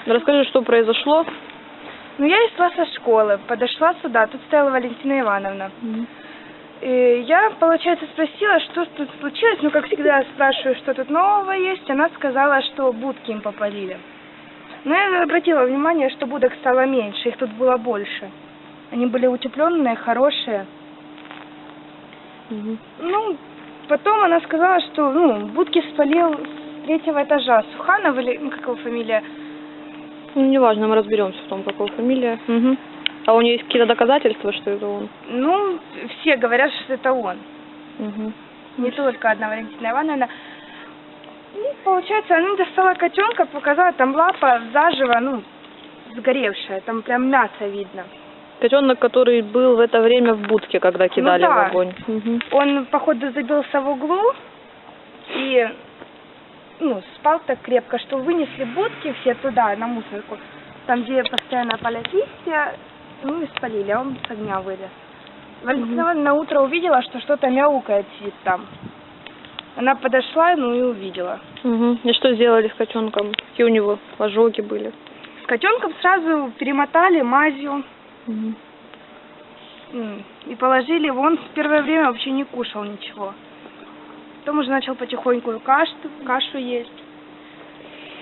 Расскажи, что произошло. Ну, я шла со школы, подошла сюда, тут стояла Валентина Ивановна. И я, получается, спросила, что тут случилось. Ну, как всегда, спрашиваю, что тут нового есть. Она сказала, что будки им попалили. Но я обратила внимание, что будок стало меньше, их тут было больше. Они были утепленные, хорошие. Ну, потом она сказала, что, будки спалил с 3-го этажа. Суханов или, как его фамилия? Ну, неважно, мы разберемся в том, какого фамилия. А у нее есть какие-то доказательства, что это он? Ну, все говорят, что это он. Не только одна Валентина Ивановна. И, получается, она достала котенка, показала, там лапа заживо, сгоревшая, там прям мясо видно. Котенок, который был в это время в будке, когда кидали в огонь. Он, походу, забился в углу и, спал так крепко, что вынесли будки все туда, на мусорку, там, где постоянно палят листья, и спалили, а он с огня вылез. Валентина Ивановна на утро увидела, что что-то мяукает сидит там. Она подошла, и увидела. И что сделали с котенком? Какие у него ожоги были? С котенком сразу перемотали мазью. И положили его. Он в первое время вообще не кушал ничего. Потом уже начал потихоньку кашу есть.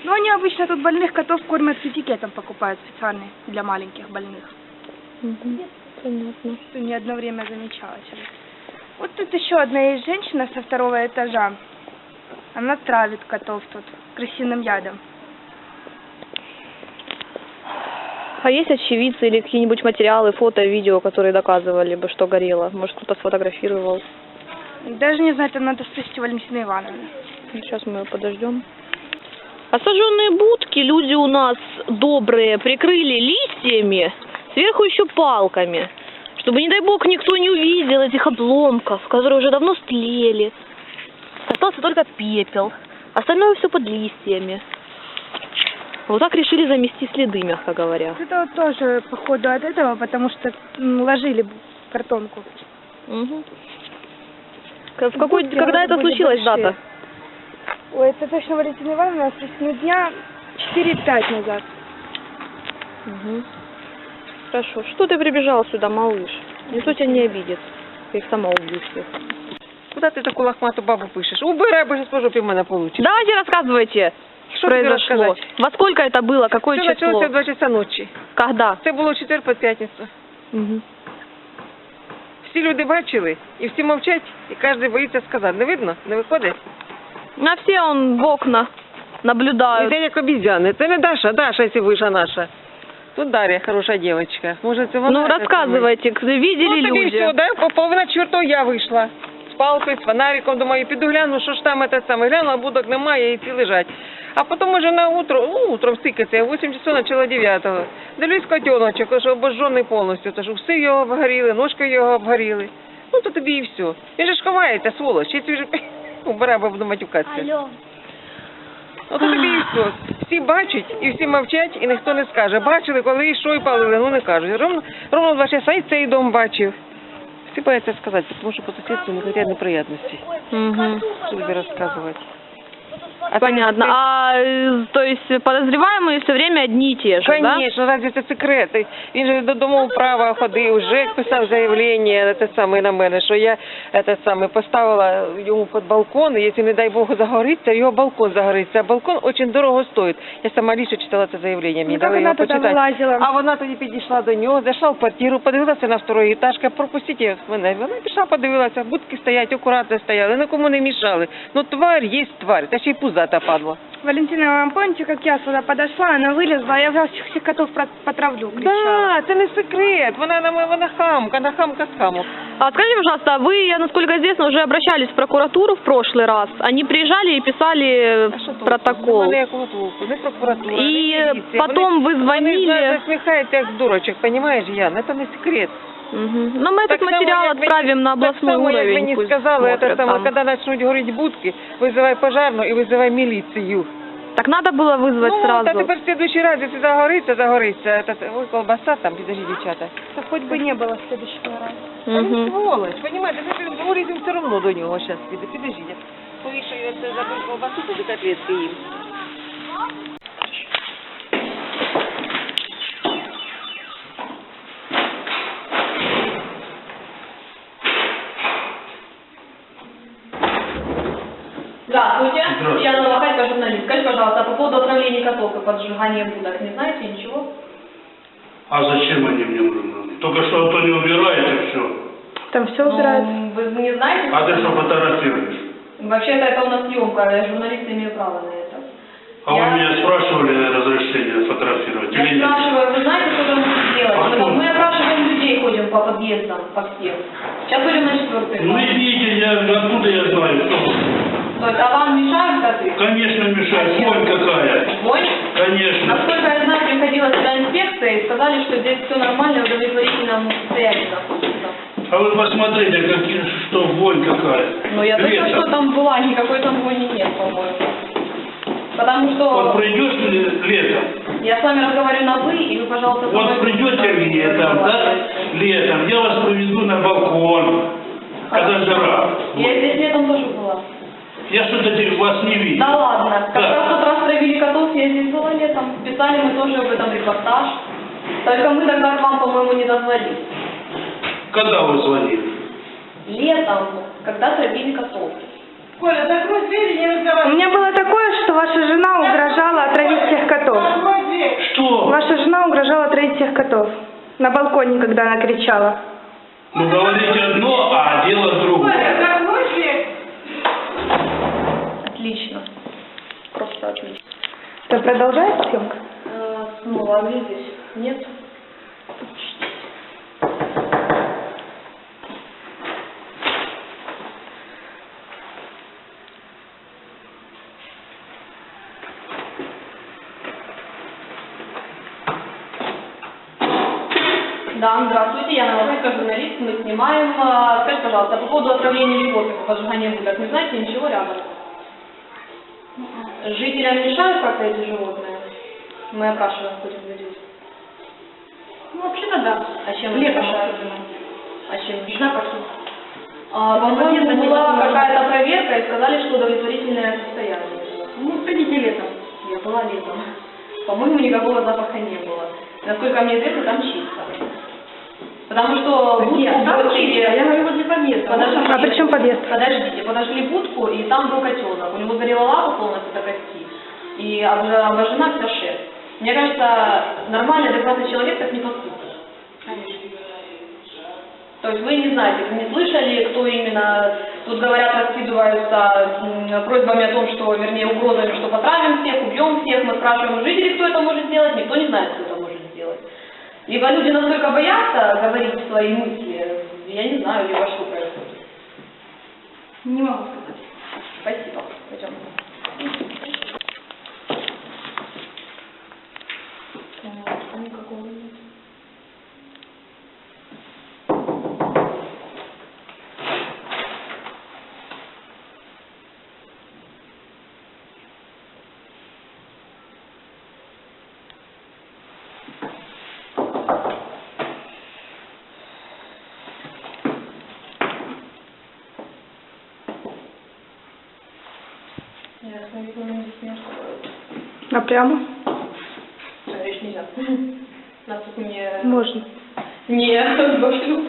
Но они обычно тут больных котов кормят с этикетом, покупают специальный для маленьких больных. Понятно. Не одно время замечалась. Вот тут еще одна есть женщина со 2-го этажа. Она травит котов тут крысиным ядом. А есть очевидцы или какие-нибудь материалы, фото, видео, которые доказывали бы, что горело? Может, кто-то сфотографировал? Даже не знаю, это надо спросить у Валентины Ивановны. Сейчас мы ее подождем. А сожженные будки люди у нас добрые прикрыли листьями, сверху еще палками, чтобы, не дай бог, никто не увидел этих обломков, которые уже давно стлели. Остался только пепел, остальное все под листьями. Вот так решили замести следы, мягко говоря. Это вот тоже, походу, от этого, потому что ложили картонку. Когда это случилось, дата? Ой, это точно Валентина Ивановна, дня 4-5 назад. Хорошо. Что ты прибежал сюда, малыш? Никто тебя не обидит. Я их сама убью всех. Куда ты такую лохматую бабу пишешь? Убирай, бо сейчас по жопе мене получишь. Давайте рассказывайте, Что произошло. рассказать? Во сколько это было? Какое Все число? началося в 2 часа ночі. Когда? Це було в четвер під п'ятницю. Всі люди бачили, і всі мовчать, і кожен боїться сказати. Не видно? Не виходить? А все он в окна наблюдают. Іде як обізяни. Це не Даша, Даша, це виша наша. Тут Дар'я, хороша дівчинка. Може, це вона? Ну, рассказывайте, видели Ну, тобі люди? все, да? По половина чвертого я вийшла. З палкою, з фонариком, думаю, піду гляну, що ж там це саме. Глянула, будок немає, і ці лежать. А потім уже на утро, утром стикаться, 8 часов начало 9-го. Дивлюсь котеночок, аж обожжений повністю, тож уси його обгоріли, ножки його обгоріли. Ну, то тобі і все. Він же ж ховається, сволоч, я вже убираю, бо буду матюкатися. Алло. Ну, то тобі і все. Всі бачать, і всі мовчать, і ніхто не скаже. Бачили, коли і що, і палили, ну не кажуть. Ровно 2 часа і цей дом бачив. Всі бояться сказати, тому що по сусідству не хотять неприятності. Що тобі розказувати? Понятно. То есть подозреваемые все время одни и те же, Конечно, разве це секрет? Він же додому права ходив, ЖЕК писав заявлення на мене, що я поставила йому під балкон, і якщо, не дай Бог, загориться, його балкон загориться. А балкон дуже дорого стоїть. Я сама лише читала це заявлення, мені дали його почитати. А вона тоді підійшла до нього, зайшла в квартиру, подивилася на 2-й етаж, пропустіть мене. Вона пішла, подивилася, будки стоять, акуратно стояли, нікому не мішали. Ну, тварь є тварь, та ще й пузата падла. Валентина, вы помните, как я сюда подошла, она вылезла, а я всех котов потравлю, кричала. Да, це не секрет, вона хамка, вона хамка з хамок. А скажите, пожалуйста, вы, насколько известно, уже обращались в прокуратуру в прошлый раз. Они приезжали и писали протокол. Вони як лутвуку, не прокуратура, не И міліція. потом вы звонили. Вони засміхаються як дурочок, понимаешь, Ян, це не секрет. Но мы этот материал отправим на областной уровень. Так само, як мені сказали, коли почнуть горіти будки, визивай пожарну і визивай міліцію. Так надо было вызвать сразу. Ну, та тепер в следующий раз, якщо загориться. Ой, колбаса там, підожди, дівчата. Да хоть бы не было следующего раза. Ну, сволочь, понимаете, ми горіть все одно до нього зараз піде. Підождіть, повішаю це, забив колбасу, туди котлетки їм. поджигание будок. Не знаете ничего? А зачем они мне нужны? Только что то не убирает и все. Там все убирается. Вы не знаете? А ты что фотографируешь? Вообще-то это у нас съемка, я журналист имею право на это. А вы меня спрашивали разрешение фотографировать Я или нет? спрашиваю, вы знаете, что там делать? А что? Мы опрашиваем людей, ходим по подъездам, по всем. Сейчас будем на 4-й. Ну идите, откуда я знаю, кто? То есть, а вам мешают коты? Конечно мешает, А чем? вонь какая. Вонь? Конечно. Насколько я знаю, приходила сюда инспекция и сказали, что здесь все нормально, в удовлетворительном состоянии находится. А вы посмотрите, что вонь какая. Но я только Лето. что там была, никакой там вони нет, по-моему. Потому что Вот придешь летом, я с вами разговариваю на «вы», и вы, пожалуйста, со мной вот придете летом, да? разговаривайте. Летом, я вас проведу на балкон, когда жара. Я здесь летом тоже была. Я что-то вас не видел. Да ладно, как Да. раз тут раз травили котов, я здесь была летом. Писали мы тоже об этом репортаж. Только мы тогда к вам, по-моему, не дозвонились. Когда вы звонили? Летом, когда травили котов. Коля, закрой дверь и не У разговаривай. меня было такое, что ваша жена угрожала отравить всех котов. Закрой дверь. Что? Ваша жена угрожала отравить всех котов. На балконе, когда она кричала. Ну говорите одно, а дело другое. Коля, закрой дверь. Отлично. Просто отлично. Что, продолжается съемка? Ну, а где здесь? Нет? Да, здравствуйте, я Новоселька, журналист, мы снимаем. Скажите, пожалуйста, по поводу отравления животных и поджигания будок, не знаете ничего рядом? Жителям мешают как-то эти животные? Мы опрашиваем, ходим людей. Ну, вообще-то да. А чем Летом мешают? особенно. А чем мешают? Запахи. По-моему, была какая-то проверка и сказали, что удовлетворительное состояние. Ну, сходите летом. Я была летом. По-моему, никакого запаха не было. Насколько мне известно, там чисто. Потому что Нет, будку там бросили- чисто. Я говорю, возле подъезда. Подождите. А при чем подъезд? Подождите, подошли будку, и там был котенок. У него горела лапа полностью до кости, и обожжена вся шерсть. Мне кажется, нормальный, адекватный человек так не поступит. Конечно. То есть вы не знаете, вы не слышали, кто именно, тут говорят, раскидываются просьбами о том, что, вернее, угрозами, что потравим всех, убьем всех. Мы спрашиваем жителей, кто это может сделать, никто не знает, кто это может сделать. Либо люди настолько боятся говорить свои мысли, я не знаю, либо что происходит. Не могу сказать. Спасибо. Пойдем. Никакого нет. Я смотрю, на меня здесь не откроют. А прямо? Речь нельзя. Нас тут не... Можно. Не, вообще.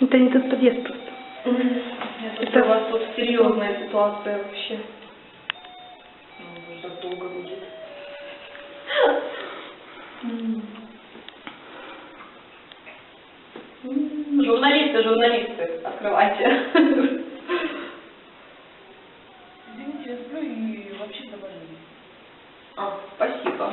Это не тот подъезд просто. Это у вас тут серьезная ситуация вообще. Так долго будет. Журналисты, открывайте. Извините, я сплю и вообще заболела. Спасибо.